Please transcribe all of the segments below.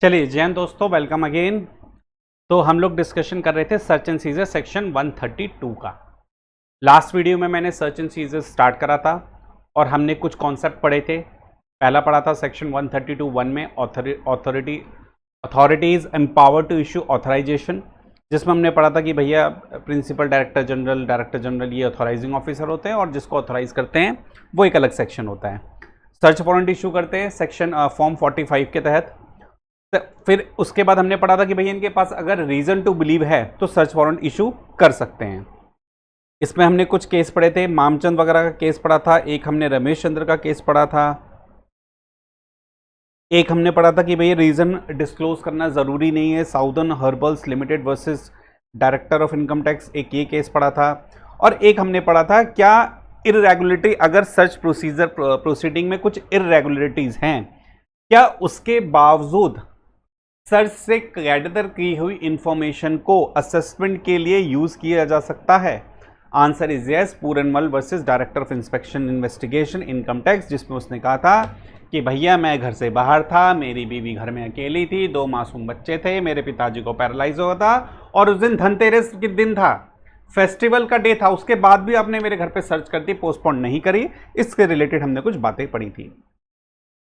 चलिए जैन दोस्तों, welcome again. तो हम लोग डिस्कशन कर रहे थे सर्च एंड सीजर सेक्शन 132 का। लास्ट वीडियो में मैंने सर्च एंड सीजर स्टार्ट करा था और हमने कुछ कॉन्सेप्ट पढ़े थे। पहला पढ़ा था सेक्शन 132(1) में authorities empower to issue authorisation, जिसमें हमने पढ़ा था कि भैया प्रिंसिपल डायरेक्टर जनरल ये ऑथराइजिंग ऑफिसर होते हैं और जिसको ऑथराइज करते हैं वो एक अलग सेक्शन होता है। सर्च वारंट इशू करते हैं सेक्शन फॉर्म 45 के तहत। फिर उसके बाद हमने पढ़ा था कि भैया इनके पास अगर रीजन टू बिलीव है तो सर्च वारंट इशू कर सकते हैं। इसमें हमने कुछ केस पढ़े थे, मामचंद वगैरह का केस पढ़ा था, एक हमने रमेश चंद्र का केस पढ़ा था, एक हमने पढ़ा था कि भैया रीजन डिस्क्लोज करना जरूरी नहीं है, southern herbals limited versus director of income tax, एक ये केस पढ़ा था। और एक हमने पढ़ा था क्या इररेगुलरिटी, अगर सर्च प्रोसीडिंग में कुछ इररेगुलरिटीज हैं, क्या उसके बावजूद सर्च से गैदर की हुई इंफॉर्मेशन को असेसमेंट के लिए यूज किया जा सकता है। Answer is yes. Puranmal versus director of inspection investigation income tax, जिसमें उसने कहा था कि भैया मैं घर से बाहर था, मेरी बीवी घर में अकेली थी, 2 मासूम बच्चे थे, मेरे पिताजी को पैरालाइज हुआ था और उस दिन धनतेरस के दिन था, फेस्टिवल का डे था, उसके बाद भी आपने मेरे घर पे सर्च कर दी, पोस्टपोन नहीं करी। इसके रिलेटेड हमने कुछ बातें पढ़ी थी।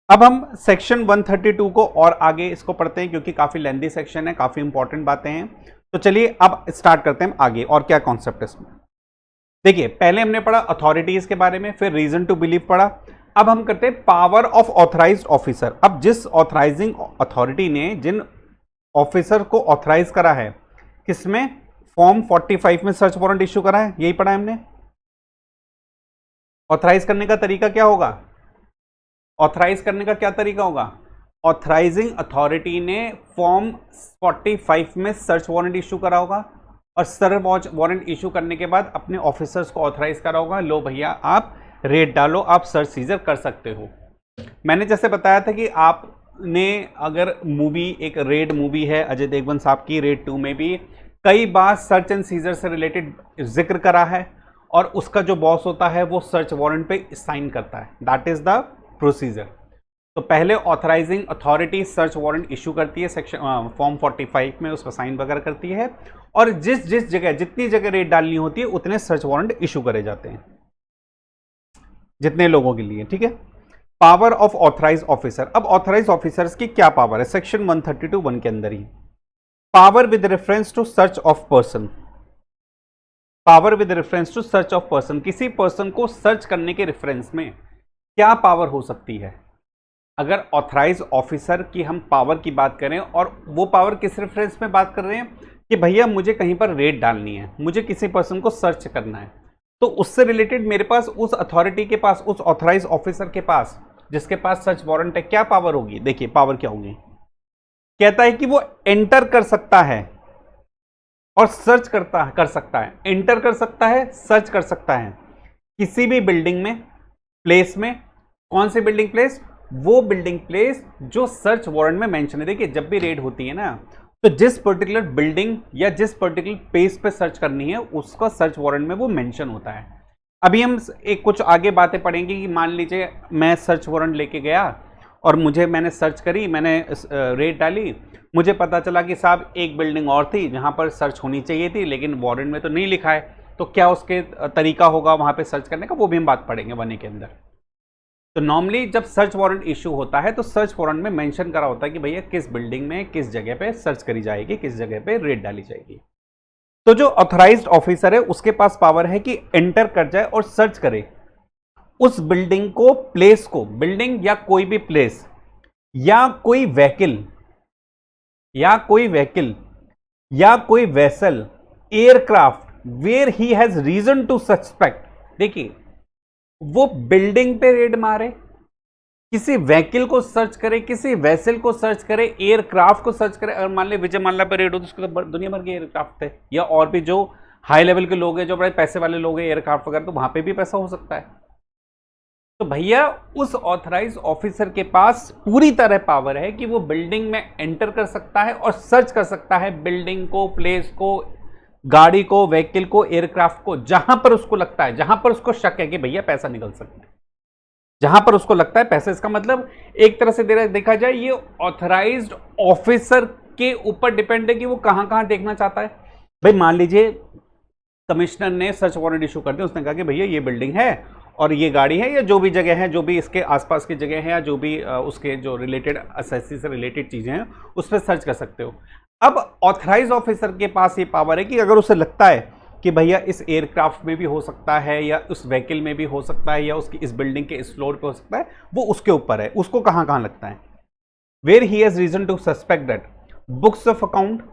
अब हम सेक्शन 132 को और आगे इसको पढ़ते हैं क्योंकि काफी लेंथी सेक्शन है, काफी इंपॉर्टेंट बातें हैं। तो चलिए अब स्टार्ट करते हैं आगे और क्या कॉन्सेप्ट है इसमें। देखिए पहले हमने पढ़ा अथॉरिटीज के बारे में, फिर रीजन टू बिलीव पढ़ा। अब हम करते हैं पावर ऑफ ऑथराइज्ड ऑफिसर। अब जिस ऑथराइजिंग अथॉरिटी ने जिन ऑफिसर को ऑथराइज करा है, किसमें, फॉर्म 45 में सर्च वारंट इश्यू करा है, यही पढ़ा है हमने। ऑथराइज करने का तरीका क्या होगा, ऑथराइज करने का क्या तरीका होगा, ऑथराइजिंग अथॉरिटी ने फॉर्म 45 में सर्च वारंट इशू करा होगा और सर्च वारंट इशू करने के बाद अपने ऑफिसर्स को ऑथराइज करा होगा, लो भैया आप रेड डालो, आप सर्च सीजर कर सकते हो। मैंने जैसे बताया था कि आपने अगर मूवी, एक रेड मूवी है अजय देवगन साहब की, रेड 2 में भी कई बार सर्च एंड सीजर से रिलेटेड जिक्र करा है और उसका जो बॉस होता है वो सर्च वारंट पे साइन करता है। That is the procedure. तो पहले authorising authority search warrant issue करती है, सेक्शन फॉर्म 45 में उस पर साइन वगैरह करती है और जिस जगह, जितनी जगह रेड डालनी होती है उतने सर्च वारंट इशू करे जाते हैं, जितने लोगों के लिए, ठीक है। Power of authorise officer. अब ऑथराइज ऑफिसर्स की क्या पावर है, सेक्शन 132(1) के अंदर ही। Power with reference to search of person. Power with reference to search of person, किसी पर्सन को सर्च करने के रेफरेंस में क्या पावर हो सकती है। अगर ऑथराइज ऑफिसर की हम पावर की बात करें, और वो पावर किस रेफरेंस में बात कर रहे हैं कि भैया मुझे कहीं पर रेड डालनी है, मुझे किसी पर्सन को सर्च करना है, तो उससे रिलेटेड मेरे पास, उस अथॉरिटी के पास, उस ऑथराइज ऑफिसर के पास जिसके पास सर्च वारंट है, क्या पावर होगी। देखिए पावर क्या होगी, कहता है कि वो एंटर कर सकता है और सर्च कर सकता है, एंटर कर सकता है, सर्च कर सकता है किसी भी बिल्डिंग में, प्लेस में। कौन सी बिल्डिंग प्लेस, वो बिल्डिंग प्लेस जो सर्च वारंट में मेंशन है। देखिए जब भी रेड होती है ना, तो जिस पर्टिकुलर बिल्डिंग या जिस पर्टिकुलर प्लेस पे सर्च करनी है उसका सर्च वारंट में वो मेंशन होता है। अभी हम एक कुछ आगे बातें पढ़ेंगे कि मान लीजिए मैं सर्च वारंट लेके गया और मैंने सर्च करी, मैंने रेड डाली, मुझे पता चला कि साहब एक बिल्डिंग और थी जहां पर सर्च होनी चाहिए थी लेकिन वारंट में तो नहीं लिखा है, तो क्या उसके तरीका होगा वहां पे सर्च करने का, वो भी हम बात पढ़ेंगे 1A के अंदर। तो नॉर्मली जब सर्च वारंट इशू होता है तो सर्च वारंट में मेंशन करा होता है कि भैया किस बिल्डिंग में किस जगह पे सर्च करी जाएगी, किस जगह पे रेड डाली जाएगी। तो जो ऑथराइज्ड ऑफिसर है उसके पास पावर है कि एंटर कर जाए और सर्च करे उस बिल्डिंग को, प्लेस को, बिल्डिंग या कोई भी प्लेस या कोई व्हीकल या कोई vessel, aircraft, where he has reason to suspect. देखिए वो बिल्डिंग पे रेड मारे, किसी व्हीकल को सर्च करे, किसी वेसल को सर्च करे, एयरक्राफ्ट को सर्च करे। अगर मान ले विजय माल्या पर रेड हो तो उसको तो दुनिया भर के एयरक्राफ्ट थे, या और भी जो हाई लेवल के लोग हैं, जो बड़े पैसे वाले लोग हैं, एयरक्राफ्ट वगैरह, तो वहां पे भी पैसा हो सकता है। तो भैया उस ऑथराइज ऑफिसर के पास पूरी तरह पावर है कि वो बिल्डिंग में एंटर कर सकता है और सर्च कर सकता है बिल्डिंग को, प्लेस को, गाड़ी को, व्हीकल को, एयरक्राफ्ट को, जहां पर उसको लगता है, जहां पर उसको शक है कि भैया पैसा निकल सकता है। जहां पर उसको लगता है पैसा। इसका मतलब एक तरह से देखा जाए ये ऑथराइज्ड ऑफिसर के ऊपर डिपेंड है कि वो कहां कहां देखना चाहता है। भाई मान लीजिए कमिश्नर ने सर्च वारंट इशू कर दिया, उसने कहा कि भैया ये बिल्डिंग है और ये गाड़ी है या जो भी जगह है, जो भी इसके आसपास की जगह है या जो भी उसके जो रिलेटेड असेसी से रिलेटेड चीजें हैं उस पर सर्च कर सकते हो। अब ऑथराइज ऑफिसर के पास ये पावर है कि अगर उसे लगता है कि भैया इस एयरक्राफ्ट में भी हो सकता है या उस व्हीकल में भी हो सकता है या उसकी इस बिल्डिंग के इस फ्लोर पे हो सकता है, वो उसके ऊपर है, उसको कहां कहां लगता है। Where he has reason to suspect that books of account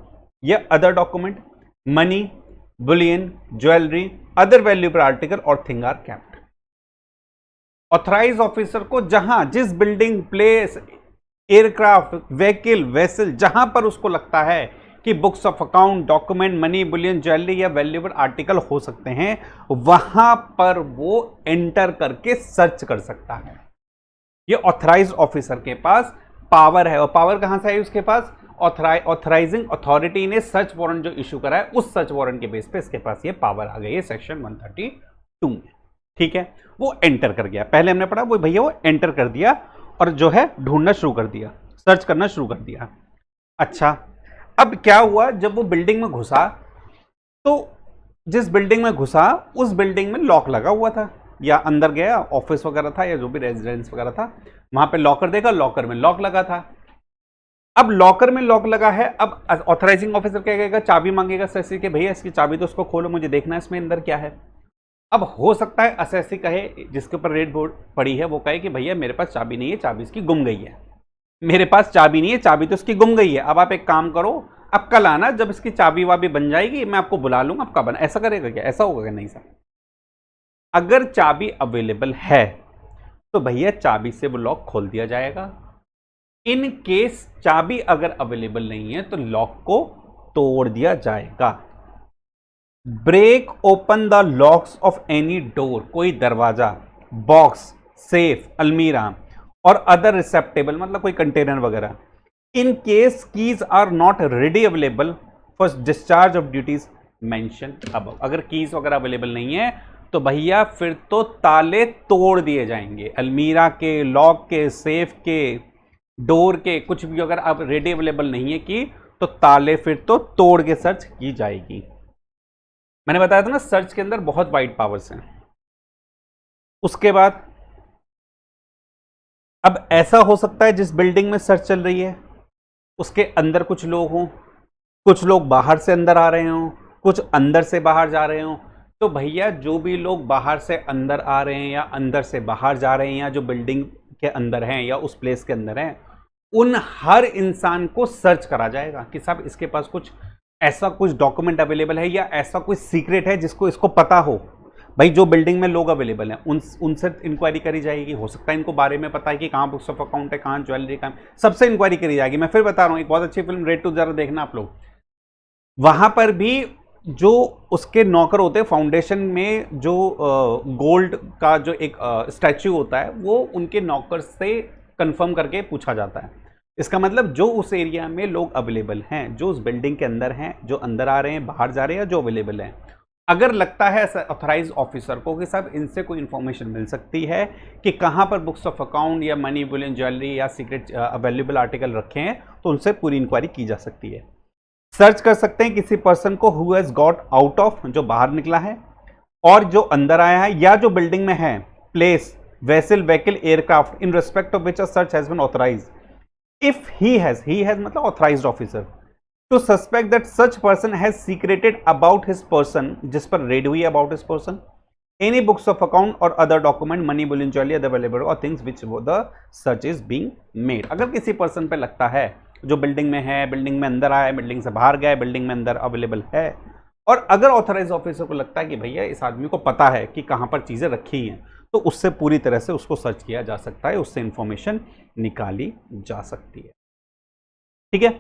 या other document, money, bullion, jewellery, other valuable article और thing are kept. Authorise officer को जहां जिस building, place, aircraft, vehicle, vessel जहां पर उसको लगता है कि books of account, document, money, bullion, jewellery या वैल्यूएबल आर्टिकल हो सकते हैं, वहां पर वो एंटर करके सर्च कर सकता है। ये ऑथराइज ऑफिसर के पास पावर है। और पावर कहां से आई उसके पास? ऑथराइजिंग अथॉरिटी ने सर्च वारंट जो इशू करा है उस सर्च वारंट के बेस पे इसके पास ये पावर आ गई है सेक्शन 132 में। ठीक है, वो एंटर कर गया। पहले हमने पढ़ा वो भैया वो एंटर कर दिया और जो है ढूंढना शुरू कर दिया, सर्च करना शुरू कर दिया। अच्छा, अब क्या हुआ, जब वो बिल्डिंग में घुसा तो जिस बिल्डिंग में घुसा उस बिल्डिंग में लॉक लगा हुआ था, या अंदर गया ऑफिस वगैरह था या जो भी रेजिडेंस वगैरह था, वहां पे लॉकर देखा, लॉकर में लॉक लगा था। अब लॉकर में लॉक लगा है, अब ऑथराइजिंग ऑफिसर क्या कहेगा? चाबी मांगेगा असेसी के, भैया इसकी चाबी तो उसको खोलो, मुझे देखना है इसमें अंदर क्या है। अब हो सकता है असेसी कहे, जिसके ऊपर रेड बोर्ड पड़ी है, वो कहे कि भैया मेरे पास चाबी नहीं है, चाबी इसकी गुम गई है, मेरे पास चाबी नहीं है, चाबी तो इसकी गुम गई है। अब आप एक काम करो, अब कल आना, जब इसकी चाबी वाबी बन जाएगी मैं आपको बुला लूंगा, आपका बना। ऐसा करेगा क्या? ऐसा होगा क्या? नहीं सर। अगर चाबी अवेलेबल है तो भैया चाबी से वो लॉक खोल दिया जाएगा। इन केस चाबी अगर अवेलेबल नहीं है तो लॉक को तोड़ दिया जाएगा। Break open the locks of any door, कोई दरवाजा, बॉक्स, सेफ, अलमीरा और अदर रिसेप्टेबल, मतलब कोई कंटेनर वगैरह, in case keys are not ready available for discharge of duties mention above. अगर कीज वगैरह अवेलेबल नहीं है तो भैया फिर तो ताले तोड़ दिए जाएंगे, अलमीरा के, लॉक के, सेफ के, डोर के, कुछ भी अगर आप रेडी अवेलेबल नहीं है की तो ताले फिर तो तोड़ के सर्च की जाएगी। मैंने बताया था ना सर्च के अंदर बहुत वाइड पावर्स हैं। उसके बाद अब ऐसा हो सकता है जिस बिल्डिंग में सर्च चल रही है उसके अंदर कुछ लोग हों, कुछ लोग बाहर से अंदर आ रहे हों, कुछ अंदर से बाहर जा रहे हों। तो भैया जो भी लोग बाहर से अंदर आ रहे हैं या अंदर से बाहर जा रहे हैं या जो बिल्डिंग के अंदर हैं या उस प्लेस के अंदर हैं, उन हर इंसान को सर्च करा जाएगा कि साहब इसके पास कुछ ऐसा कुछ डॉक्यूमेंट अवेलेबल है या ऐसा कुछ सीक्रेट है जिसको इसको पता हो। भाई जो बिल्डिंग में लोग अवेलेबल हैं उनसे इंक्वायरी करी जाएगी। हो सकता है इनको बारे में पता है कि कहाँ बुक्स ऑफ अकाउंट है, कहाँ ज्वेलरी, कहाँ, सबसे इंक्वायरी करी जाएगी। मैं फिर बता रहा हूँ, एक बहुत अच्छी फिल्म रेड 2 जरा देखना आप लोग। वहां पर भी जो उसके नौकर होते हैं फाउंडेशन में, जो गोल्ड का जो एक स्टैच्यू होता है वो उनके नौकर से कंफर्म करके पूछा जाता है। इसका मतलब जो उस एरिया में लोग अवेलेबल हैं, जो उस बिल्डिंग के अंदर हैं, जो अंदर आ रहे हैं, बाहर जा रहे हैं, जो अवेलेबल हैं, अगर लगता है ऑथराइज ऑफिसर को कि साहब इनसे कोई इंफॉर्मेशन मिल सकती है कि कहाँ पर बुक्स ऑफ अकाउंट या मनी, बुलियन, ज्वेलरी या सीक्रेट अवेलेबल आर्टिकल रखे हैं, तो उनसे पूरी इंक्वायरी की जा सकती है। सर्च कर सकते हैं किसी पर्सन को who has got out of, जो बाहर निकला है, और जो अंदर आया है, या जो बिल्डिंग में है, place, vessel, vehicle, aircraft in respect of which a search has been authorised. If he has मतलब authorised officer to suspect that such person has secreted about his person, जिस पर रेड हुई about his person, any books of account or other document, money, bullion, jewelry, other valuable or things which the search is being made। अगर किसी person पे लगता है जो building में है, बिल्डिंग में अंदर आया, बिल्डिंग से बाहर गया, बिल्डिंग में अंदर अवेलेबल है, और अगर ऑथराइज ऑफिसर को लगता है कि भैया इस आदमी को पता है कि कहाँ पर चीज़ें रखी हैं, तो उससे पूरी तरह से उसको सर्च किया जा सकता है, उससे इंफॉर्मेशन निकाली जा सकती है। ठीक है,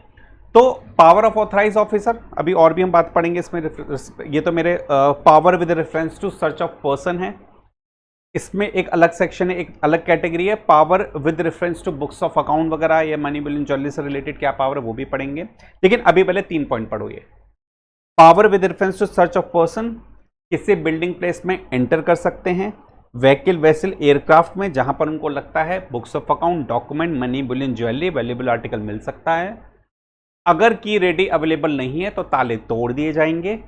तो पावर ऑफ ऑथराइज ऑफिसर अभी और भी हम बात पढ़ेंगे इसमें। ये तो मेरे power with reference to search of person है। इसमें एक अलग सेक्शन है, एक अलग कैटेगरी है, power with reference to books of account वगैरह या मनी, बुलियन, ज्वेलरी से रिलेटेड क्या पावर है वो भी पढ़ेंगे। लेकिन अभी पहले 3 पॉइंट पढ़ो। ये power with reference to search of person, किसी बिल्डिंग प्लेस में एंटर कर सकते हैं, व्हीकल, वेसल, एयरक्राफ्ट में जहां पर उनको लगता है books of account, document, money, bullion, jewellery, valuable article मिल सकता है। अगर की रेडी अवेलेबल नहीं है तो ताले तोड़ दिए जाएंगे।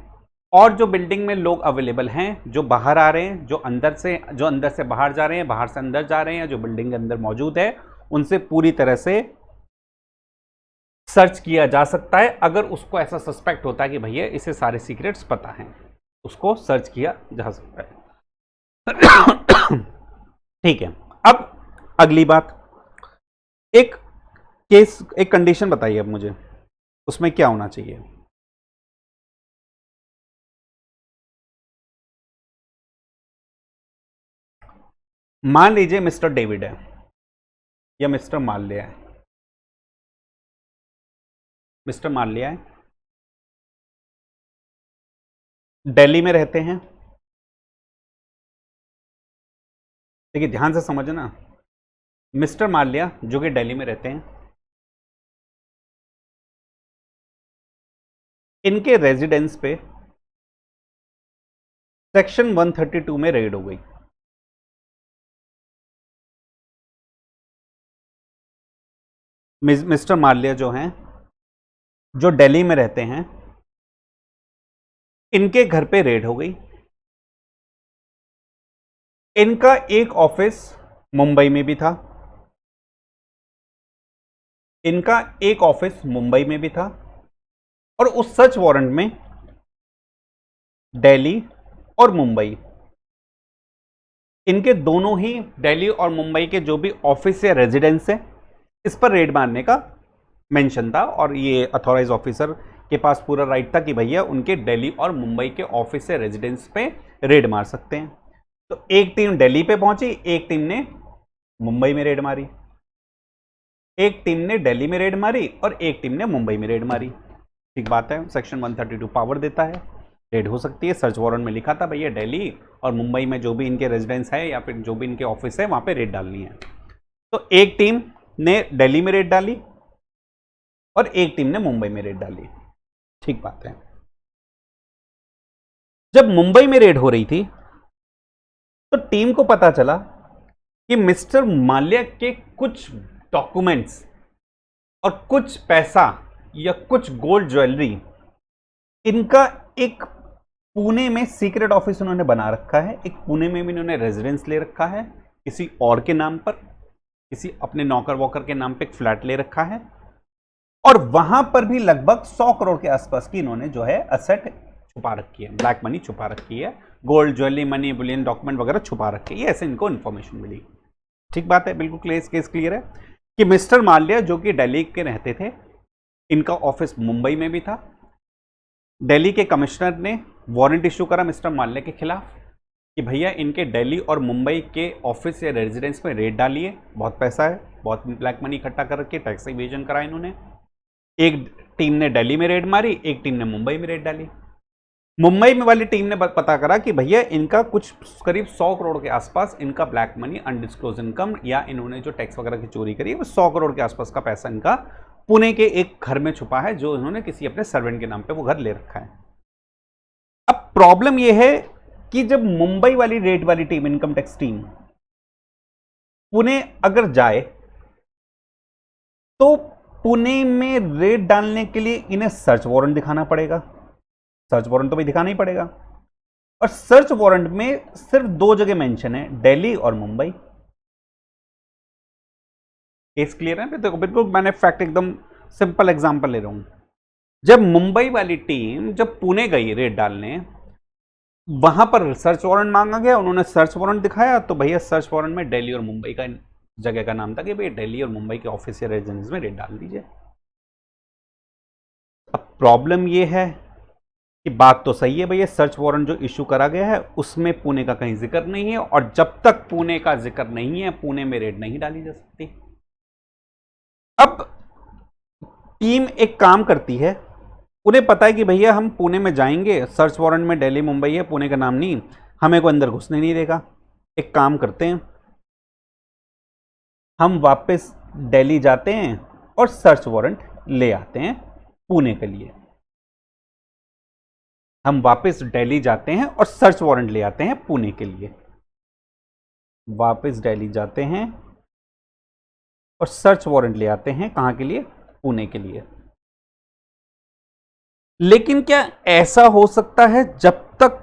और जो बिल्डिंग में लोग अवेलेबल हैं, जो बाहर आ रहे हैं, जो अंदर से बाहर जा रहे हैं, बाहर से अंदर जा रहे हैं, जो बिल्डिंग के अंदर मौजूद है, उनसे पूरी तरह से सर्च किया जा सकता है। अगर उसको ऐसा सस्पेक्ट होता है कि भैया इसे सारे सीक्रेट्स पता हैं, उसको सर्च किया जा सकता है। ठीक है, अब अगली बात, एक केस, एक कंडीशन बताइए अब मुझे, उसमें क्या होना चाहिए। मान लीजिए मिस्टर डेविड है या मिस्टर माल्या है। मिस्टर माल्या है, दिल्ली में रहते हैं। देखिए ध्यान से समझना, मिस्टर माल्या जो कि दिल्ली में रहते हैं, इनके रेजिडेंस पे सेक्शन 132 में रेड हो गई। मिस्टर माल्या जो हैं, जो दिल्ली में रहते हैं, इनके घर पे रेड हो गई। इनका एक ऑफिस मुंबई में भी था, इनका एक ऑफिस मुंबई में भी था, और उस सर्च वारंट में दिल्ली और मुंबई, इनके दोनों ही दिल्ली और मुंबई के जो भी ऑफिस या रेजिडेंस है, इस पर रेड मारने का मेंशन था। और ये अथॉराइज ऑफिसर के पास पूरा राइट था कि भैया उनके दिल्ली और मुंबई के ऑफिस या रेजिडेंस पे रेड मार सकते हैं। तो एक टीम दिल्ली पे पहुंची, एक टीम ने मुंबई में रेड मारी, एक टीम ने दिल्ली में रेड मारी और एक टीम ने मुंबई में रेड मारी। ठीक बात है, सेक्शन 132 पावर देता है, रेड हो सकती है। सर्च वारंट में लिखा था भैया दिल्ली और मुंबई में जो भी इनके रेजिडेंस है या फिर जो भी इनके ऑफिस है वहां पे रेड डालनी है। तो एक टीम ने दिल्ली में रेड डाली और एक टीम ने मुंबई में रेड डाली। ठीक बात है। जब मुंबई में रेड हो रही थी तो टीम को पता चला कि मिस्टर माल्या के कुछ डॉक्यूमेंट्स और कुछ पैसा या कुछ गोल्ड ज्वेलरी, इनका एक पुणे में सीक्रेट ऑफिस उन्होंने बना रखा है, एक पुणे में भी इन्होंने रेजिडेंस ले रखा है किसी और के नाम पर, किसी अपने नौकर वॉकर के नाम पे एक फ्लैट ले रखा है, और वहां पर भी लगभग 100 करोड़ के आसपास की इन्होंने जो है असेट छुपा रखी है, ब्लैक मनी छुपा रखी है, gold jewellery, money, Boolean, document वगैरह छुपा रखी है। ये ऐसे इनको इन्फॉर्मेशन मिली। ठीक बात है, बिल्कुल केस क्लियर है कि मिस्टर माल्या जो कि दिल्ली के रहते थे, इनका ऑफिस मुंबई में भी था। दिल्ली के कमिश्नर ने वारंट इशू करा मिस्टर माल्या के खिलाफ कि भैया इनके दिल्ली और मुंबई के ऑफिस या रेजिडेंस में रेड डालिए, बहुत पैसा है, बहुत ब्लैक मनी इकट्ठा करके टैक्स इवेजन करा इन्होंने। एक टीम ने दिल्ली में रेड मारी, एक टीम ने मुंबई में रेड डाली। मुंबई में वाली टीम ने पता करा कि भैया इनका कुछ करीब 100 करोड़ के आसपास इनका ब्लैक मनी, अनडिस्क्लोज इनकम, या इन्होंने जो टैक्स वगैरह की चोरी करी है, वो 100 करोड़ के आसपास का पैसा इनका पुणे के एक घर में छुपा है, जो इन्होंने किसी अपने सर्वेंट के नाम पे वो घर ले रखा है। अब प्रॉब्लम यह है कि जब मुंबई वाली रेड वाली team, income tax team, Pune अगर जाए तो पुणे में रेड डालने के लिए इन्हें सर्च वारंट दिखाना पड़ेगा। सर्च वारंट तो भाई दिखाना ही पड़ेगा, और सर्च वारंट में सिर्फ 2 जगह मेंशन है, दिल्ली और मुंबई। केस क्लियर है? देखो बिल्कुल मैंने फैक्ट एकदम सिंपल एग्जांपल ले रहा हूं। जब मुंबई वाली टीम जब पुणे गई रेड डालने, वहां पर सर्च वारंट मांगा गया, उन्होंने सर्च वारंट दिखाया, तो भैया सर्च वारंट में दिल्ली और मुंबई का जगह का नाम था कि भैया दिल्ली और मुंबई के ऑफिस या रेजिडेंस में रेड डाल दीजिए। अब प्रॉब्लम यह है कि बात तो सही है भैया, सर्च वारंट जो इशू करा गया है उसमें पुणे का कहीं जिक्र नहीं है, और जब तक पुणे का जिक्र नहीं है पुणे में रेड नहीं डाली जा सकती। अब टीम एक काम करती है, उन्हें पता है कि भैया हम पुणे में जाएंगे, सर्च वारंट में दिल्ली मुंबई है, पुणे का नाम नहीं, हमें को अंदर घुसने नहीं देगा। एक काम करते हैं, हम वापस दिल्ली जाते हैं और सर्च वारंट ले आते हैं पुणे के लिए। हम वापस दिल्ली जाते हैं और सर्च वारंट ले आते हैं पुणे के लिए। वापस दिल्ली जाते हैं और सर्च वारंट ले आते हैं। कहां के लिए? पुणे के लिए। लेकिन क्या ऐसा हो सकता है जब तक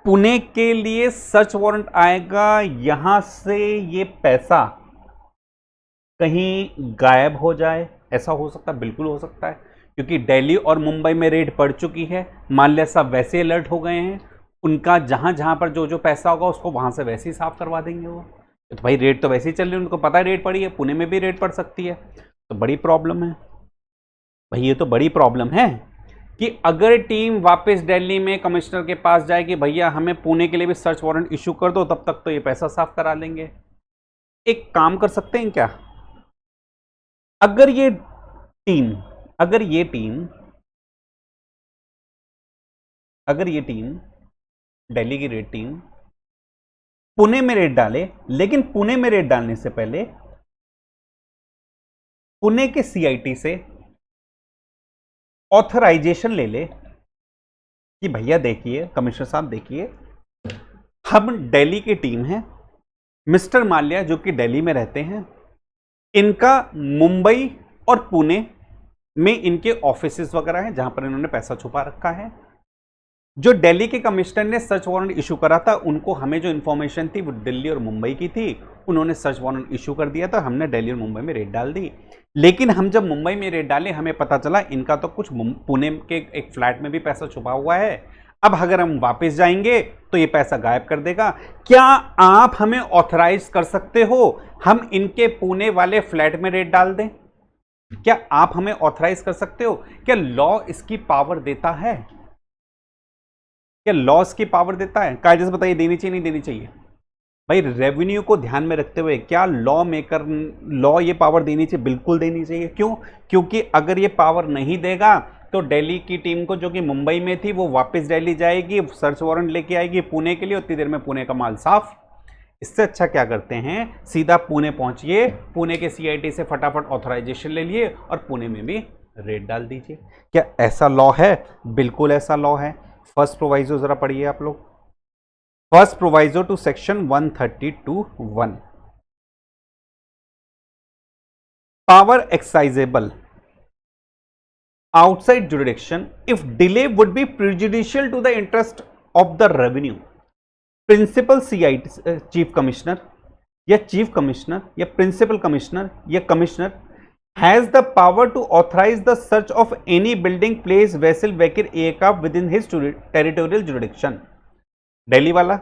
पुणे के लिए सर्च वारंट आएगा यहां से ये पैसा कहीं गायब हो जाए? ऐसा हो सकता है, बिल्कुल हो सकता है, क्योंकि दिल्ली और मुंबई में रेड पड़ चुकी है। माल्या साहब वैसे अलर्ट हो गए हैं, उनका जहां जहां पर जो जो पैसा होगा उसको वहां से वैसे ही साफ करवा देंगे वो। तो भाई रेड तो वैसे ही चल रही है, उनको पता है रेड पड़ी है, पुणे में भी रेड पड़ सकती है, तो बड़ी प्रॉब्लम है भाई। ये तो बड़ी प्रॉब्लम है कि अगर टीम वापस दिल्ली में कमिश्नर के पास जाएगी, भैया हमें पुणे के लिए भी सर्च वारंट इशू कर दो, तब तक तो ये पैसा साफ करा लेंगे। एक काम कर सकते हैं क्या, अगर ये टीम दिल्ली की रेड टीम पुणे में रेड डाले, लेकिन पुणे में रेड डालने से पहले पुणे के सीआईटी से ऑथराइजेशन ले ले कि भैया देखिए, कमिश्नर साहब देखिए, हम दिल्ली की टीम है, मिस्टर माल्या जो कि दिल्ली में रहते हैं, इनका मुंबई और पुणे में इनके ऑफिसेस वगैरह हैं जहां पर इन्होंने पैसा छुपा रखा है। जो दिल्ली के कमिश्नर ने सर्च वारंट इशू करा था, उनको हमें जो इंफॉर्मेशन थी वो दिल्ली और मुंबई की थी, उन्होंने सर्च वारंट इशू कर दिया था, हमने दिल्ली और मुंबई में रेड डाल दी। लेकिन हम जब मुंबई में रेड डाले, हमें पता चला इनका तो कुछ पुणे के एक फ्लैट में भी पैसा छुपा हुआ है। अब अगर हम वापस जाएंगे तो ये पैसा गायब कर देगा। क्या आप हमें ऑथराइज कर सकते हो हम इनके पुणे वाले फ्लैट में रेड डाल दें? क्या आप हमें ऑथराइज कर सकते हो? क्या लॉ इसकी पावर देता है? क्या लॉ इसकी पावर देता है? कायदे से बताइए, देनी चाहिए नहीं देनी चाहिए? भाई रेवेन्यू को ध्यान में रखते हुए क्या लॉ ये पावर देनी चाहिए? बिल्कुल देनी चाहिए। क्यों? क्योंकि अगर ये पावर नहीं देगा तो दिल्ली की टीम को, जो कि मुंबई में थी, वो वापस दिल्ली जाएगी, सर्च वारंट लेके आएगी पुणे के लिए, उतनी देर में पुणे का माल साफ। इससे अच्छा क्या करते हैं, सीधा पुणे पहुंचिए, पुणे के सीआईटी से फटाफट ऑथराइजेशन ले लिए और पुणे में भी रेड डाल दीजिए। क्या ऐसा लॉ है? बिल्कुल ऐसा लॉ है। फर्स्ट प्रोवाइजो जरा पढ़िए आप लोग। First proviso to section 132(1). Power exercisable outside jurisdiction if delay would be prejudicial to the interest of the revenue. Principal CIT chief commissioner या चीफ कमिश्नर या प्रिंसिपल कमिश्नर या commissioner has the power to authorize the search of any building, place, vessel, vehicle, aircraft within his territorial jurisdiction. Delhi वाला.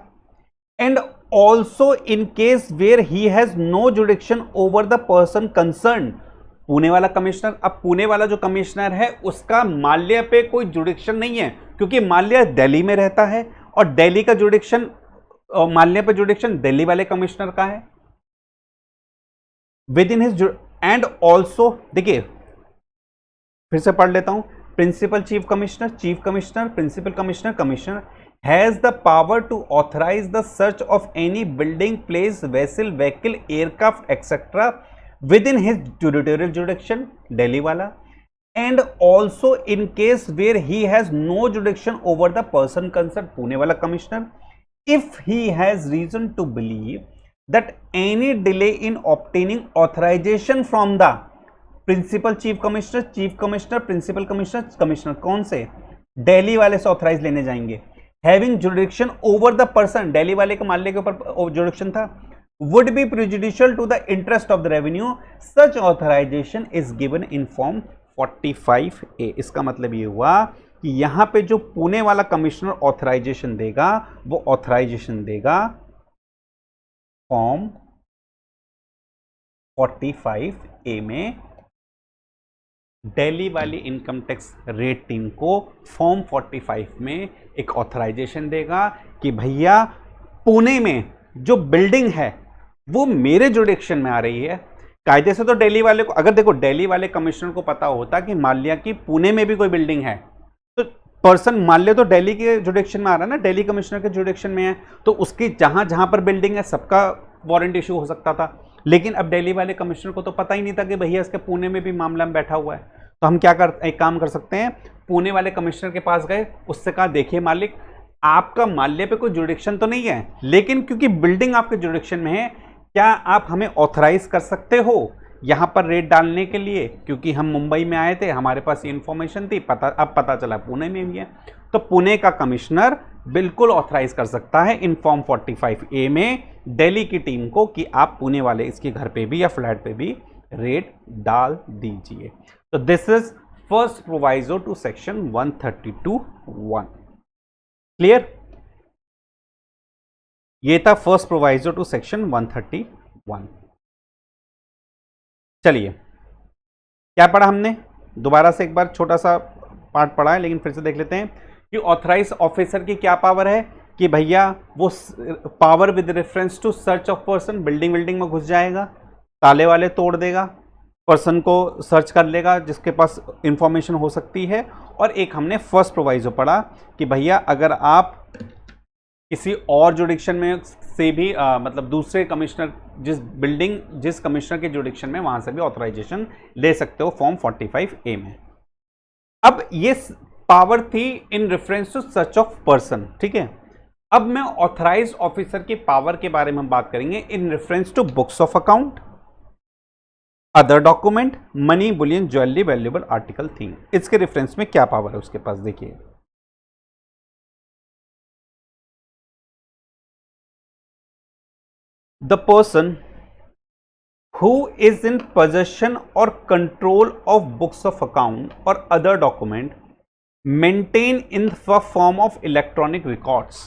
And also in case where he has no jurisdiction over the person concerned. Pune वाला commissioner. अब पुणे वाला जो commissioner है उसका माल्या पे कोई जुडिक्शन नहीं है, क्योंकि माल्या दिल्ली में रहता है और दिल्ली का जुडिक्शन, माल्या पे जुडिक्शन दिल्ली वाले कमिश्नर का है within his. And also देखिए, फिर से पढ़ लेता हूं, principal chief commissioner, chief commissioner, principal commissioner, commissioner has the power to authorise the search of any building, place, vessel, vehicle, aircraft etcetera within his territorial jurisdiction, Delhi wala, and also in case where he has no jurisdiction over the person concerned, Pune wala commissioner, if he has reason to believe that any delay in obtaining authorization from the principal chief commissioner, principal commissioner, commissioner कौन से? दिल्ली वाले से authorise लेने जाएंगे, having jurisdiction over the person, Delhi वाले के मामले के ऊपर जुडिक्शन था, would be prejudicial to the interest of the revenue, such authorization is given in form 45A। इसका मतलब ये हुआ कि यहां पे जो पुणे वाला कमिश्नर ऑथराइजेशन देगा वो ऑथराइजेशन देगा फॉर्म 45A में। दिल्ली वाली इनकम टैक्स रेट टीम को फॉर्म 45 में एक ऑथराइजेशन देगा कि भैया पुणे में जो बिल्डिंग है वो मेरे जुडिक्शन में आ रही है। कायदे से तो दिल्ली वाले को, अगर देखो दिल्ली वाले कमिश्नर को पता होता कि माल्या की पुणे में भी कोई बिल्डिंग है, तो पर्सन माल्या तो दिल्ली के जुडिक्शन में आ रहा है ना, दिल्ली कमिश्नर के जुडिक्शन में है, तो उसकी जहां जहां पर बिल्डिंग है सबका वारंट इशू हो सकता था। लेकिन अब दिल्ली वाले कमिश्नर को तो पता ही नहीं था कि भैया इसके पुणे में भी मामला में बैठा हुआ है। तो हम क्या एक काम कर सकते हैं, पुणे वाले कमिश्नर के पास गए, उससे कहा देखिए मालिक, आपका माल्य पे कोई जुरिडिक्शन तो नहीं है, लेकिन क्योंकि बिल्डिंग आपके जुरिडिक्शन में है, क्या आप हमें ऑथराइज कर सकते हो यहां पर रेट डालने के लिए? क्योंकि हम मुंबई में आए थे, हमारे पास ये इंफॉर्मेशन थी, अब पता चला पुणे में भी है, तो पुणे का कमिश्नर बिल्कुल ऑथराइज कर सकता है इन फॉर्म 45A में दिल्ली की टीम को कि आप पुणे वाले इसके घर पे भी या फ्लैट पे भी रेट डाल दीजिए। तो this is first proviso to section 132(1). Clear? ये था फर्स्ट प्रोवाइजो टू सेक्शन 131। चलिए, क्या पढ़ा हमने? दोबारा से एक बार छोटा सा पार्ट पढ़ा है, लेकिन फिर से देख लेते हैं कि ऑथराइज ऑफिसर की क्या पावर है कि भैया वो power with reference to search of person, building में घुस जाएगा, ताले वाले तोड़ देगा, पर्सन को सर्च कर लेगा जिसके पास इंफॉर्मेशन हो सकती है। और एक हमने फर्स्ट प्रोवाइजो पढ़ा कि भैया अगर आप किसी और जुडिक्शन में से भी मतलब दूसरे कमिश्नर, जिस कमिश्नर के जुडिक्शन में, वहां से भी ऑथराइजेशन ले सकते हो फॉर्म 45A में। अब ये पावर थी in reference to search of person, ठीक है। अब मैं ऑथराइज ऑफिसर की पावर के बारे में बात करेंगे in reference to books of account, other document, money, bullion, jewellery, valuable article, thing. इसके रेफरेंस में क्या पावर है उसके पास, देखिए। The person who is in possession or control of books of account or other document maintained in the form of electronic records।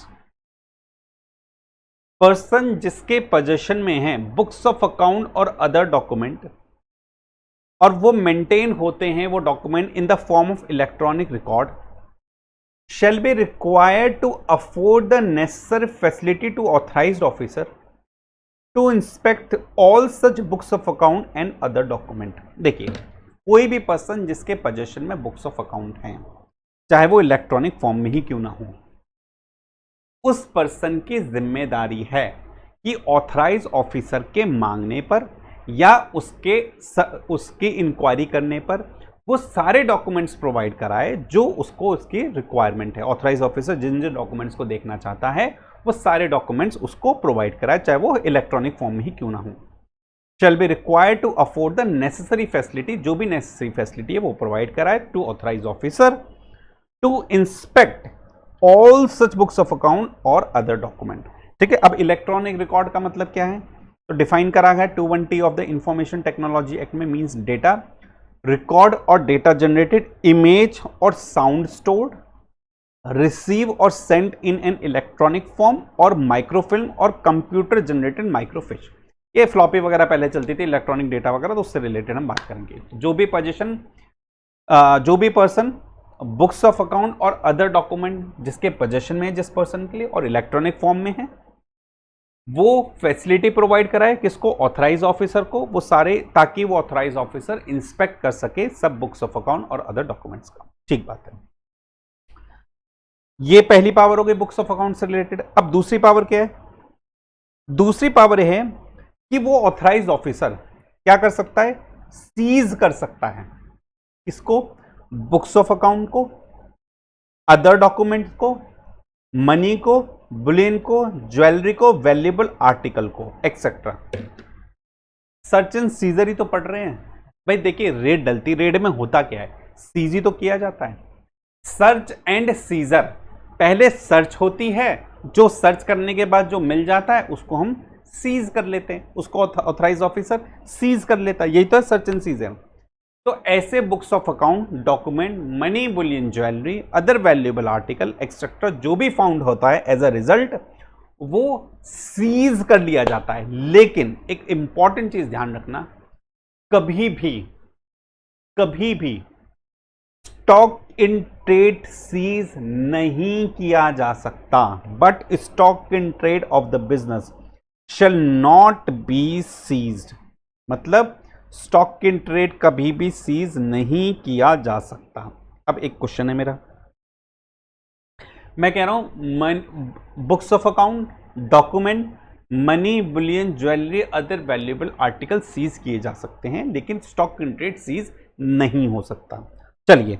Person जिसके possession में है books of account और अदर डॉक्यूमेंट, और वो मेंटेन होते हैं वो document in the form of electronic record, shall be required to afford the necessary facility to authorized officer to inspect all such books of account and other document। देखिए, कोई भी person जिसके possession में books of account हैं, चाहे वो electronic form में ही क्यों ना हो, उस पर्सन की जिम्मेदारी है कि ऑथराइज ऑफिसर के मांगने पर या उसकी इंक्वायरी करने पर वो सारे डॉक्यूमेंट्स प्रोवाइड कराए जो उसको उसकी रिक्वायरमेंट है। ऑथराइज ऑफिसर जिन जिन डॉक्यूमेंट्स को देखना चाहता है वो सारे डॉक्यूमेंट्स उसको प्रोवाइड कराए, चाहे वो इलेक्ट्रॉनिक फॉर्म में ही क्यों ना हो। Shall be required to afford the necessary facility, जो भी नेसेसरी फैसिलिटी है वो प्रोवाइड कराए to authorise officer to inspect all such books of account और अदर डॉक्यूमेंट। ठीक है, अब इलेक्ट्रॉनिक रिकॉर्ड का मतलब क्या है, तो डिफाइन करा है 220 of the information technology act में, मींस डेटा, रिकॉर्ड और डेटा जनरेटेड, इमेज और साउंड स्टोर्ड, रिसीव और send in an electronic form, और माइक्रोफिल्म और कंप्यूटर जनरेटेड माइक्रोफिश। ये फ्लॉपी वगैरह पहले चलती थी, इलेक्ट्रॉनिक डेटा वगैरह, तो उससे रिलेटेड हम बात करेंगे। जो भी पर्सन बुक्स ऑफ अकाउंट और अदर डॉक्यूमेंट जिसके पोजेशन में है जिस पर्सन के लिए और इलेक्ट्रॉनिक फॉर्म में है, वो फैसिलिटी प्रोवाइड कराए किसको, ऑथराइज ऑफिसर को, वो सारे, ताकि वो ऑथराइज ऑफिसर इंस्पेक्ट कर सके सब बुक्स ऑफ अकाउंट और अदर डॉक्यूमेंट्स का। ठीक बात है, ये पहली पावर हो गई बुक्स ऑफ अकाउंट से रिलेटेड। अब दूसरी पावर क्या है, दूसरी पावर है कि वो ऑथराइज ऑफिसर क्या कर सकता है, सीज कर सकता है इसको, बुक्स ऑफ अकाउंट को, अदर डॉक्यूमेंट को, मनी को, बुलियन को, ज्वेलरी को, वैल्यूएबल आर्टिकल को, एक्सेट्रा। सर्च एंड सीजर ही तो पढ़ रहे हैं भाई। देखिए, रेड डलती, रेड में होता क्या है, सीज ही तो किया जाता है। सर्च एंड सीजर, पहले सर्च होती है, जो सर्च करने के बाद जो मिल जाता है उसको हम सीज कर लेते हैं, उसको ऑथराइज ऑफिसर सीज कर लेता है, यही तो है सर्च एंड सीजर। तो ऐसे books of account, document, money, bullion, jewellery, other valuable article etcetera जो भी फाउंड होता है एज अ रिजल्ट, वो सीज कर लिया जाता है। लेकिन एक इंपॉर्टेंट चीज ध्यान रखना, कभी भी स्टॉक इन ट्रेड सीज नहीं किया जा सकता, but stock in trade of the business shall not be seized. मतलब स्टॉक इन ट्रेड कभी भी सीज नहीं किया जा सकता। अब एक क्वेश्चन है मेरा, मैं कह रहा हूं books of account, document, money, bullion, jewellery, other valuable article seize किए जा सकते हैं, लेकिन स्टॉक इन ट्रेड सीज नहीं हो सकता। चलिए,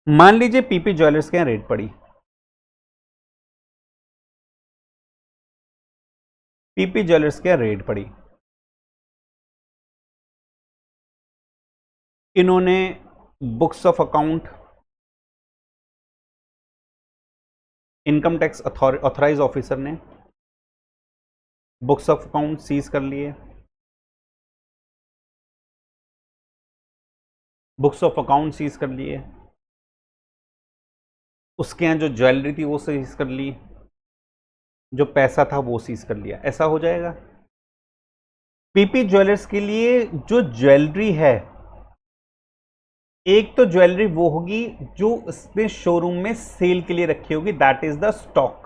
मान लीजिए पीपी ज्वेलर्स के यहाँ रेड पड़ी, पीपी ज्वेलर्स के रेड पड़ी, इन्होंने books of account, income tax authorise officer ने बुक्स ऑफ अकाउंट सीज कर लिए, बुक्स ऑफ अकाउंट सीज कर लिए, उसके यहाँ जो ज्वेलरी थी वो सीज कर ली, जो पैसा था वो सीज कर लिया। ऐसा हो जाएगा। पीपी ज्वेलर्स के लिए जो ज्वेलरी है, एक तो ज्वेलरी वो होगी जो उसने शोरूम में सेल के लिए रखी होगी, दैट इज द स्टॉक,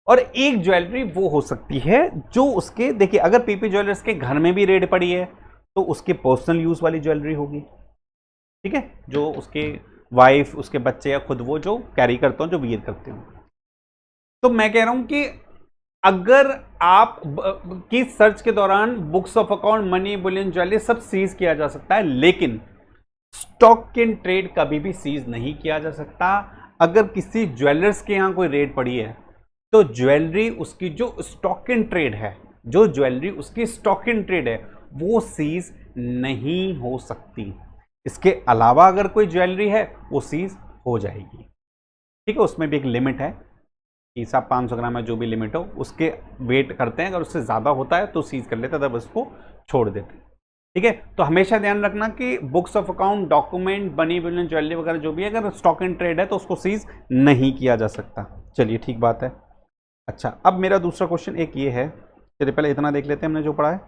और एक ज्वेलरी वो हो सकती है जो उसके, देखिए अगर पीपी ज्वेलर्स के घर में भी रेड पड़ी है तो उसके पर्सनल यूज वाली ज्वेलरी होगी, ठीक है, जो उसके वाइफ, उसके बच्चे या खुद वो जो कैरी करते हो, जो वियर करते हो। तो मैं कह रहा हूं कि अगर आप की सर्च के दौरान books of account, money, bullion, jewellery सब सीज किया जा सकता है, लेकिन स्टॉक इन ट्रेड कभी भी सीज नहीं किया जा सकता। अगर किसी ज्वेलर्स के यहां कोई रेड पड़ी है तो ज्वेलरी उसकी जो स्टॉक इन ट्रेड है, जो ज्वेलरी उसकी स्टॉक इन ट्रेड है, वो सीज नहीं हो सकती। इसके अलावा अगर कोई ज्वेलरी है वो सीज हो जाएगी, ठीक है। उसमें भी एक लिमिट है कि साहब 500 ग्राम है, जो भी लिमिट हो उसके वेट करते हैं, अगर उससे ज़्यादा होता है तो सीज कर लेते हैं, तब उसको छोड़ देते हैं, ठीक है। तो हमेशा ध्यान रखना कि बुक्स ऑफ अकाउंट, डॉक्यूमेंट, बनी बुलियन, ज्वेलरी वगैरह जो भी है, अगर स्टॉक इन ट्रेड है तो उसको सीज नहीं किया जा सकता। चलिए ठीक बात है। अच्छा, अब मेरा दूसरा क्वेश्चन एक ये है, चलिए पहले इतना देख लेते हैं हमने जो पढ़ा है।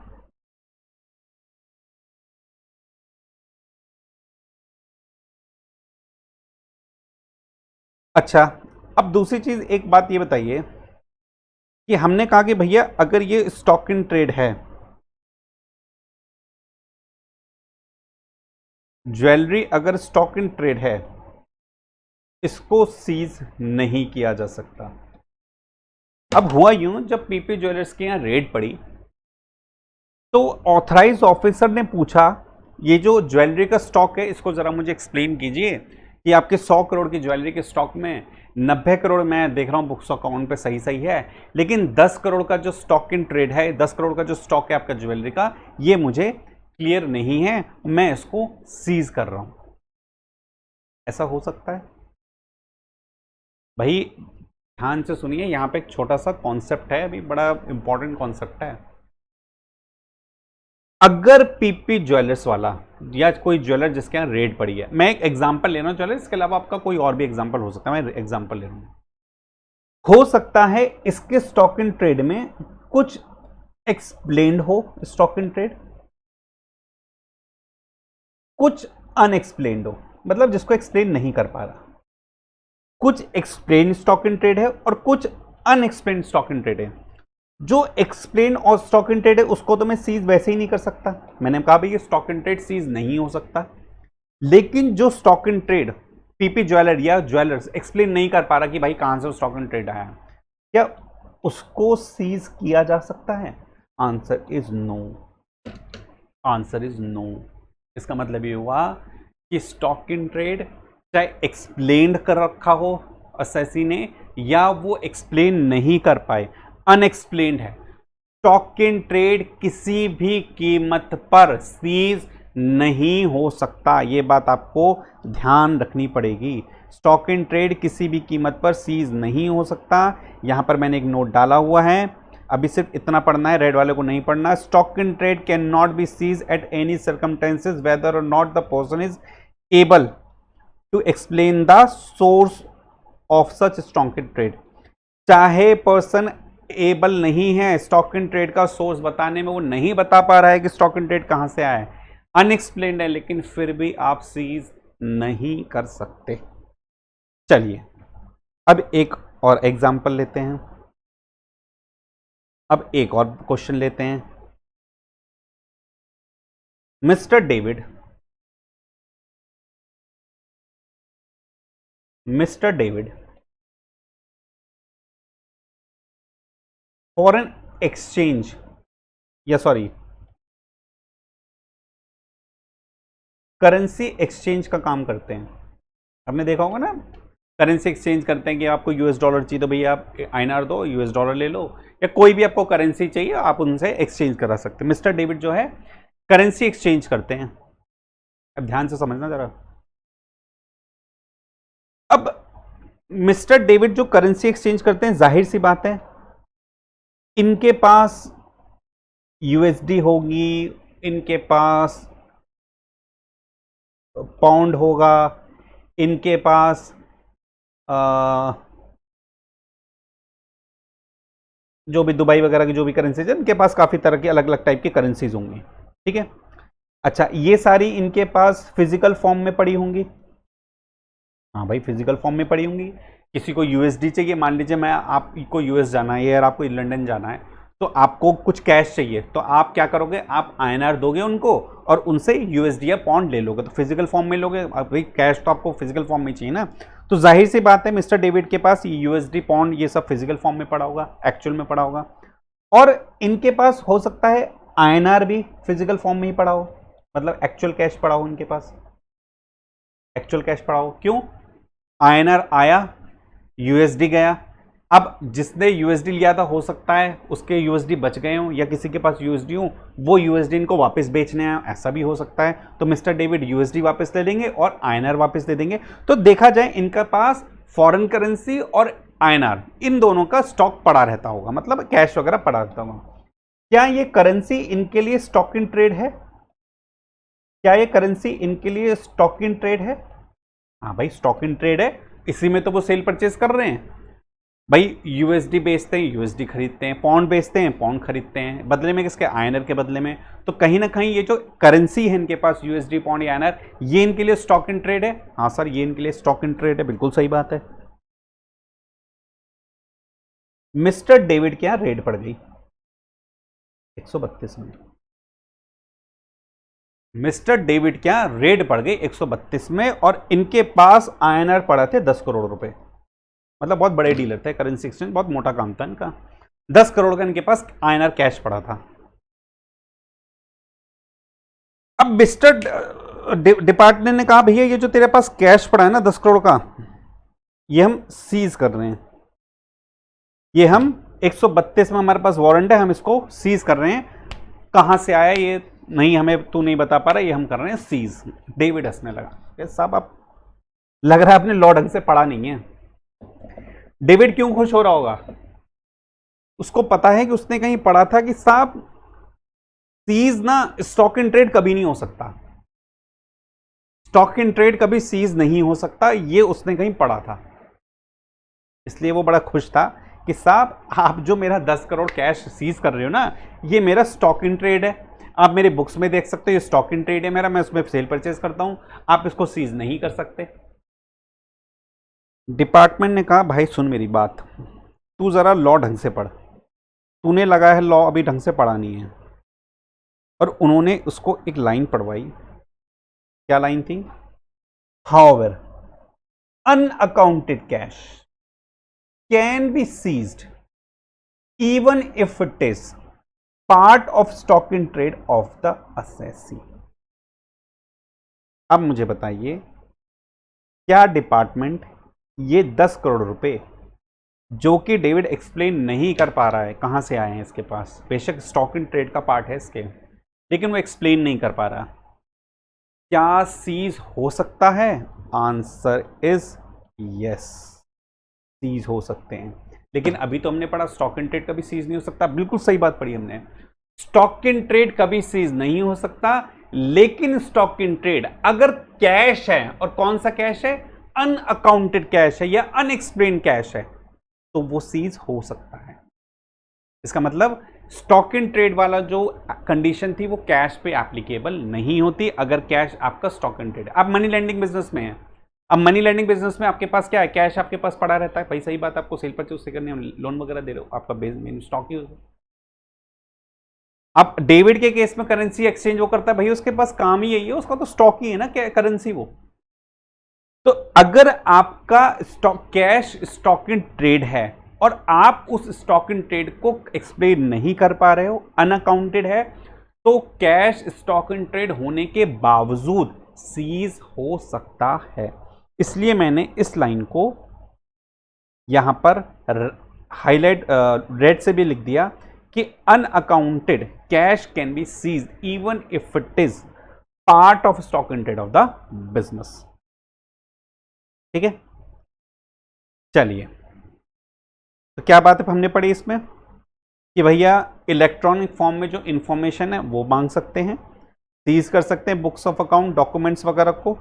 अच्छा, अब दूसरी चीज, एक बात ये बताइए कि हमने कहा कि भैया अगर ये स्टॉक इन ट्रेड है, ज्वेलरी अगर स्टॉक इन ट्रेड है, इसको सीज नहीं किया जा सकता। अब हुआ यूं, जब पीपी ज्वेलर्स के यहां रेड पड़ी तो ऑथराइज ऑफिसर ने पूछा, ये जो ज्वेलरी का स्टॉक है इसको जरा मुझे एक्सप्लेन कीजिए कि आपके 100 करोड़ की ज्वेलरी के स्टॉक में 90 करोड़ मैं देख रहा हूं बुक्स अकाउंट पे सही सही है, लेकिन 10 करोड़ का जो स्टॉक इन ट्रेड है, 10 करोड़ का जो स्टॉक है आपका ज्वेलरी का, ये मुझे क्लियर नहीं है, मैं इसको सीज कर रहा हूं। ऐसा हो सकता है? भाई ध्यान से सुनिए, यहां पे एक छोटा सा कॉन्सेप्ट है, अभी बड़ा इंपॉर्टेंट कॉन्सेप्ट है। अगर पीपी ज्वेलर्स वाला या कोई ज्वेलर जिसके यहां रेड पड़ी है, मैं एक एग्जांपल ले रहा हूं ज्वेलर, इसके अलावा आपका कोई और भी एग्जांपल हो सकता है, मैं एग्जांपल ले रहा हूं। हो सकता है इसके स्टॉक इन ट्रेड में कुछ एक्सप्लेन्ड हो, स्टॉक इन ट्रेड कुछ अनएक्सप्लेन्ड हो, मतलब जिसको एक्सप्लेन नहीं कर पा रहा। कुछ एक्सप्लेन स्टॉक इन ट्रेड है और कुछ अनएक्सप्लेन स्टॉक इन ट्रेड है। जो एक्सप्लेन और स्टॉक इन ट्रेड है उसको तो मैं सीज वैसे ही नहीं कर सकता, मैंने कहा भाई ये स्टॉक इन ट्रेड सीज नहीं हो सकता। लेकिन जो stock in trade PP jeweller या ज्वेलर्स एक्सप्लेन नहीं कर पा रहा कि भाई कहां से स्टॉक इन ट्रेड आया, क्या उसको सीज किया जा सकता है? Answer is no, answer is no. इसका मतलब ये हुआ कि स्टॉक इन ट्रेड चाहे एक्सप्लेन कर रखा हो असेसी ने, या वो एक्सप्लेन नहीं कर पाए, अनएक्सप्लेन्ड है, स्टॉक इन ट्रेड किसी भी कीमत पर सीज नहीं हो सकता। ये बात आपको ध्यान रखनी पड़ेगी। स्टॉक इन ट्रेड किसी भी कीमत पर सीज नहीं हो सकता। यहां पर मैंने एक नोट डाला हुआ है, अभी सिर्फ इतना पढ़ना है, रेड वाले को नहीं पढ़ना। Stock in trade can not be seize at any circumstances whether or not the person is able to explain the source of such stock in trade. चाहे पर्सन एबल नहीं है स्टॉक इन ट्रेड का source बताने में, वो नहीं बता पा रहा है कि स्टॉक इन ट्रेड कहां से आया है, अनएक्सप्लेन्ड है, लेकिन फिर भी आप सीज नहीं कर सकते। चलिए अब एक और एग्जांपल लेते हैं, अब एक और क्वेश्चन लेते हैं। मिस्टर डेविड फॉरेन एक्सचेंज, या सॉरी करेंसी एक्सचेंज का काम करते हैं। आपने देखा होगा ना करेंसी एक्सचेंज करते हैं कि आपको यूएस डॉलर चाहिए तो भैया आप आईएनआर दो, यूएस डॉलर ले लो, या कोई भी आपको करेंसी चाहिए आप उनसे एक्सचेंज करा सकते हैं। मिस्टर डेविड जो है करेंसी एक्सचेंज करते हैं। अब ध्यान से समझना जरा। अब मिस्टर डेविड जो करेंसी एक्सचेंज करते हैं, जाहिर सी बात है इनके पास यूएसडी होगी, इनके पास पाउंड होगा, इनके पास जो भी दुबई वगैरह की जो भी करेंसीज है, इनके पास काफी तरह की अलग अलग टाइप की करेंसीज होंगी, ठीक है। अच्छा, ये सारी इनके पास फिजिकल फॉर्म में पड़ी होंगी। हाँ भाई, फिजिकल फॉर्म में पड़ी होंगी। किसी को यूएसडी चाहिए, मान लीजिए मैं आपको यूएस जाना है या आपको लंदन जाना है, तो आपको कुछ कैश चाहिए, तो आप क्या करोगे, आप आईएनआर दोगे उनको और उनसे यूएसडी या पाउंड ले लोगे, तो फिजिकल फॉर्म में लोगे। भाई कैश तो आपको फिजिकल फॉर्म में चाहिए ना, तो जाहिर सी बात है मिस्टर डेविड के पास यूएसडी, पाउंड, ये सब फिजिकल फॉर्म में पड़ा होगा, एक्चुअल में पड़ा होगा। और इनके पास हो सकता है आईएनआर भी फिजिकल फॉर्म में ही पड़ा हो, मतलब एक्चुअल कैश पड़ा हो, इनके पास एक्चुअल कैश पड़ा हो। क्यों? आईएनआर आया, यूएसडी गया। अब जिसने यूएसडी लिया था हो सकता है उसके यूएसडी बच गए हों, या किसी के पास यूएसडी हो, वो यूएसडी इनको वापस बेचने आए, ऐसा भी हो सकता है। तो मिस्टर डेविड यूएसडी वापस ले लेंगे और आईएनआर वापस दे देंगे। तो देखा जाए इनका पास फॉरेन करेंसी और आईएनआर इन दोनों का स्टॉक पड़ा रहता होगा, मतलब कैश वगैरह पड़ा रहता होगा। क्या ये करेंसी इनके लिए स्टॉक इन ट्रेड है? क्या ये करेंसी इनके लिए स्टॉक इन ट्रेड है? हाँ भाई, स्टॉक इन ट्रेड है, इसी में तो वो सेल परचेज कर रहे हैं। भाई यूएसडी बेचते हैं, यूएसडी खरीदते हैं, पाउंड बेचते हैं, पाउंड खरीदते हैं, बदले में किसके? आईएनआर के बदले में। तो कहीं ना कहीं ये जो करेंसी है इनके पास, यूएसडी, पाउंड या आईएनआर, ये इनके लिए स्टॉक इन ट्रेड है। हाँ सर, ये इनके लिए स्टॉक इन ट्रेड है, बिल्कुल सही बात है। मिस्टर डेविड के यहां रेड पड़ गई 132 में। मिस्टर डेविड क्या रेड पड़ गई 132 में, और इनके पास आईएनआर पड़ा थे 10 करोड़ रुपए। मतलब बहुत बड़े डीलर थे, करेंसी एक्सचेंज बहुत मोटा काम था इनका। 10 करोड़ का इनके पास आईएनआर कैश पड़ा था। अब मिस्टर डिपार्टमेंट ने कहा भैया ये जो तेरे पास कैश पड़ा है ना 10 करोड़ का, ये हम सीज कर रहे हैं। ये हम 132 में हमारे पास वारंट है, हम इसको सीज कर रहे हैं। कहां से आया ये नहीं, हमें तू नहीं बता पा रहा, ये हम कर रहे हैं सीज। डेविड हंसने लगा, साहब आप लग रहा है आपने लॉ ढंग से पढ़ा नहीं है। डेविड क्यों खुश हो रहा होगा? उसको पता है कि उसने कहीं पढ़ा था कि साहब सीज ना स्टॉक इन ट्रेड कभी नहीं हो सकता, स्टॉक इन ट्रेड कभी सीज नहीं हो सकता, ये उसने कहीं पढ़ा था। इसलिए वो बड़ा खुश था कि साहब आप जो मेरा 10 करोड़ कैश सीज कर रहे हो ना, ये मेरा स्टॉक इन ट्रेड है। आप मेरे बुक्स में देख सकते हो, ये स्टॉक इन ट्रेड है मेरा, मैं उसमें सेल परचेज करता हूं, आप इसको सीज नहीं कर सकते। डिपार्टमेंट ने कहा भाई सुन मेरी बात, तू जरा लॉ ढंग से पढ़, तूने लगा है लॉ अभी ढंग से पढ़ा नहीं है। और उन्होंने उसको एक लाइन पढ़वाई। क्या लाइन थी? However unaccounted cash can be seized even if it is part of stock in trade of the assessee. अब मुझे बताइए, क्या डिपार्टमेंट ये 10 करोड़ रुपए जो कि डेविड एक्सप्लेन नहीं कर पा रहा है कहां से आए हैं इसके पास, बेशक स्टॉक इन ट्रेड का पार्ट है इसके, लेकिन वो एक्सप्लेन नहीं कर पा रहा, क्या सीज हो सकता है? आंसर इज यस, सीज हो सकते हैं। लेकिन अभी तो हमने पढ़ा स्टॉक इन ट्रेड कभी सीज नहीं हो सकता, बिल्कुल सही बात पढ़ी हमने। स्टॉक इन ट्रेड कभी सीज नहीं हो सकता, लेकिन स्टॉक इन ट्रेड अगर कैश है, और कौन सा कैश है? अनअकाउंटेड कैश है या अनएक्सप्लेन कैश है, तो वो सीज हो सकता है। इसका मतलब स्टॉक इन ट्रेड वाला जो कंडीशन थी वो कैश पे एप्लीकेबल नहीं होती अगर कैश आपका स्टॉक इन ट्रेड। आप मनी लेंडिंग बिजनेस में है, अब मनी लेंडिंग बिजनेस में आपके पास क्या है? कैश आपके पास पड़ा रहता है। भाई सही बात, आपको सेल परचेज से करने, लोन वगैरह दे रहे हो, आपका मेन स्टॉक ही होगा। अब डेविड के केस में करेंसी एक्सचेंज वो करता है, भाई उसके पास काम ही यही है, उसका तो स्टॉक ही है ना करेंसी वो। तो अगर आपका stock cash stock in trade है और आप उस स्टॉक इन ट्रेड को एक्सप्लेन नहीं कर पा रहे हो, अनअकाउंटेड है, तो कैश स्टॉक इन ट्रेड होने के बावजूद सीज हो सकता है। इसलिए मैंने इस लाइन को यहां पर हाईलाइट रेड से भी लिख दिया कि unaccounted cash can be seize even if it is part of stock in trade of the business. ठीक है, चलिए, तो क्या बात है हमने पढ़ी इसमें कि भैया इलेक्ट्रॉनिक फॉर्म में जो इंफॉर्मेशन है वो मांग सकते हैं, सीज कर सकते हैं बुक्स ऑफ अकाउंट, डॉक्यूमेंट्स वगैरह को।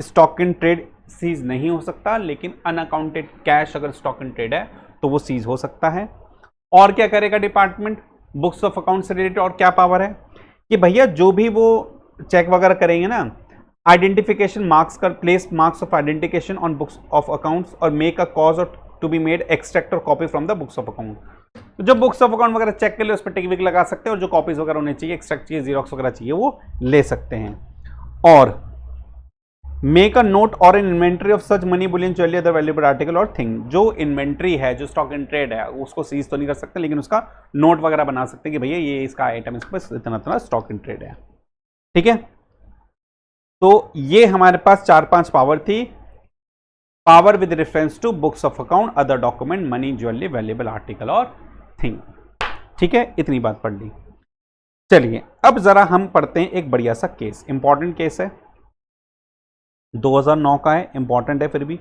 स्टॉक इन ट्रेड सीज नहीं हो सकता, लेकिन अनअकाउंटेड कैश अगर स्टॉक इन ट्रेड है तो वो सीज हो सकता है। और क्या करेगा डिपार्टमेंट बुक्स ऑफ अकाउंट से रिलेटेड? और क्या पावर है कि भैया जो भी वो चेक वगैरह करेंगे ना, आइडेंटिफिकेशन मार्क्स कर, place marks of identification on books of accounts or make a cause to be made extract or copy from the books of account. तो जो बुक्स ऑफ अकाउंट वगैरह चेक कर ले उस पर टिक विक लगा सकते हैं, और जो कॉपीज वगैरह होने चाहिए, एक्सट्रैक्ट चाहिए, जीरोक्स वगैरह चाहिए, वो ले सकते हैं। और मेक अ नोट और in inventory of such money bullion jewellery other valuable article और थिंग। जो इन्वेंट्री है, जो स्टॉक इन ट्रेड है, उसको सीज तो नहीं कर सकते, लेकिन उसका नोट वगैरह बना सकते हैं कि भैया ये इसका आइटम, इसके पास इतना इतना स्टॉक इन ट्रेड है। ठीक है, तो ये हमारे पास 4-5 पावर थी। Power with reference to books of account, other document, money, jewellery, valuable article और थिंग। ठीक है, इतनी बात पढ़ ली। चलिए अब जरा हम पढ़ते हैं एक बढ़िया सा केस, इंपॉर्टेंट केस है, 2009 का है, इंपॉर्टेंट है फिर भी।